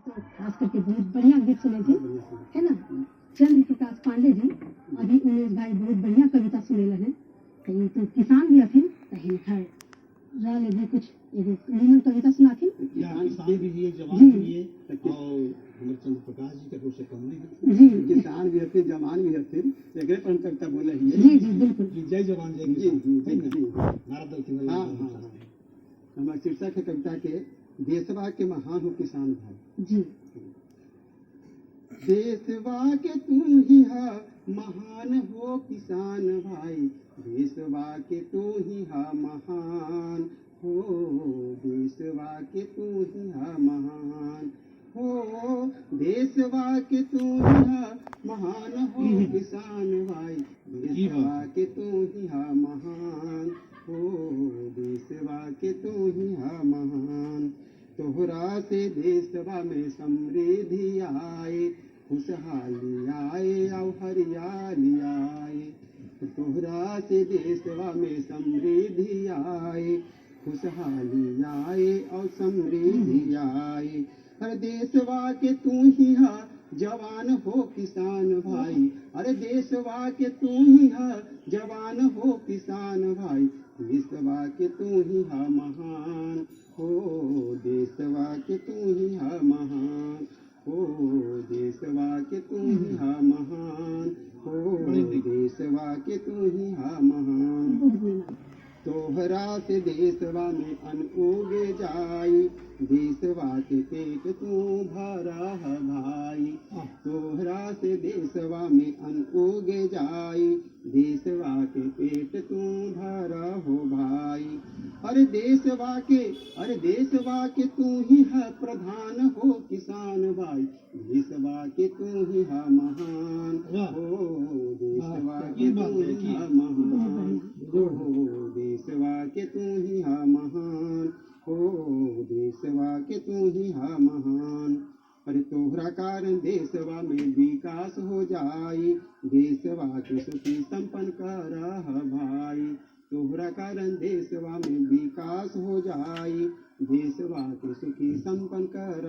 तो खास करके बहुत बढ़िया गीत सुने थे, है ना। चंद्र प्रकाश पांडे जी अभी उमेश भाई बहुत बढ़िया कविता सुने लगे, कहीं तो किसान भी अथिन कहीं खैर रह ले भी कुछ एगो निमन कविता सुनाथिन। किसान भी है, जवान भी है, और हमारे चंद्र प्रकाश जी का कुछ कम नहीं जी किसान भी हथिन, जवान भी हथिन, एकरे पर हम कविता बोले ही जी जी बिल्कुल। है। जय जवान जय जी किसान, जी है ना? जी नारा दल की हाँ हाँ हाँ। हमारे शीर्षक है कविता के देशवा के महान हो किसान भाई। जी देशवा के तू ही है महान हो किसान भाई, देशवा के तू ही है महान हो, देशवा के तू ही है महान हो, देशवा के तू ही है महान हो किसान भाई, देशवा के तू ही है महान हो, देशवा के तू ही है महान। तोहरा से देशवा में समृद्धि आए, खुशहाली आए और हरियाली आए, तोहरा से देशवा में समृद्धि आए, खुशहाली आए और समृद्धि आए। हर देशवा के तू ही है जवान हो किसान भाई, अरे देशवा के तू ही है जवान हो किसान भाई, देशवा के तू ही है महान हो, देशवा के तू ही है महान हो, देशवा के तू ही है महान हो, देशवा के तू ही है महान। तोहरा से देशवा में अन्न उगे जाई, देशवा के पेट तू भरा है भाई, तोहरा से देशवा में अन्न उगे जाई, देशवा के पेट तू भरा हो भाई। अरे देशवा के तू ही है प्रधान हो किसान भाई, देशवा के तू ही है महान हो, देशवा के तू ही है महान हो, देशवा के तू ही है महान हो, देशवा के तू ही है महान। अरे तोहरा कारण देशवा में विकास हो जाई, देशवा के सुखी संपन्न कर भाई, तोहरा कारण देशवा में विकास हो जाई, देशवा के सुखी संपन्न कर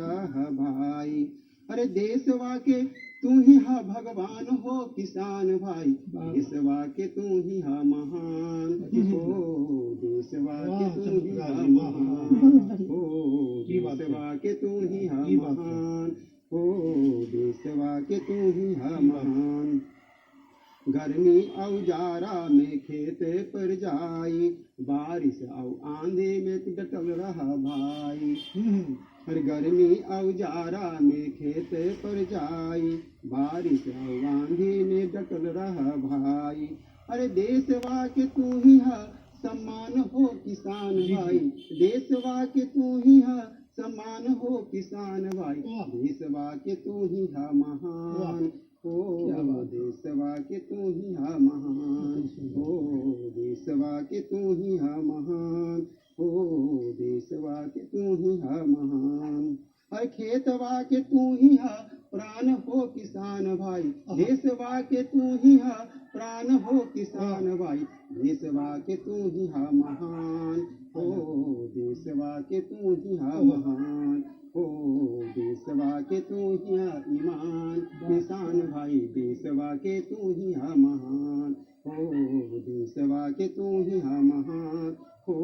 भाई। अरे देशवा के तू ही है भगवान हो किसान भाई, देशवा के तू ही है महान हो, देशवा के तू ही है महान हो, देशवा के तू ही है महान हो, देशवा के तू ही है महान। गर्मी और जाड़ा में खेत पर जाई, बारिश और आंधी में डटल रहा भाई, हर गर्मी और जाड़ा में खेत पर जाई, बारिश और आंधी में डटल रहा भाई। अरे देशवा के तू ही है सम्मान हो किसान भाई, देशवा के तू ही है सम्मान हो किसान भाई, देशवा के तू ही है महान हो, देशवा के तू ही है महान हो, देशवा के तू ही है महान हो, देशवा के तू ही है महान। हर खेतवा के तू ही है प्राण हो किसान भाई, देशवा के तू ही है प्राण हो किसान भाई, देशवा के तू ही है महान हो, देशवा के तू ही है महान हो, देशवा के तू ही है ईमान किसान भाई, देशवा के तू ही है महान हो, देशवा के तू ही है महान हो,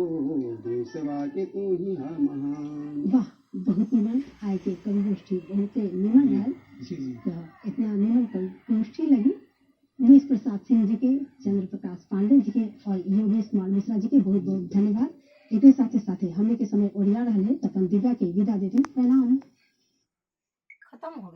देशवा के तू ही है महान। वाह बहुत निमन आए के कवि गोष्ठी बहुत निमन है। तो इतना निमन कवि गोष्ठी लगी उमेश प्रसाद सिंह जी के, चंद्र प्रकाश पांडे जी के और योगेश कुमार मिश्रा जी के बहुत बहुत धन्यवाद। एक साथे साथे हमने के समय ओरिया रहे तो अपन दिव्या के विदा देते प्रणाम। खत्म हो गया।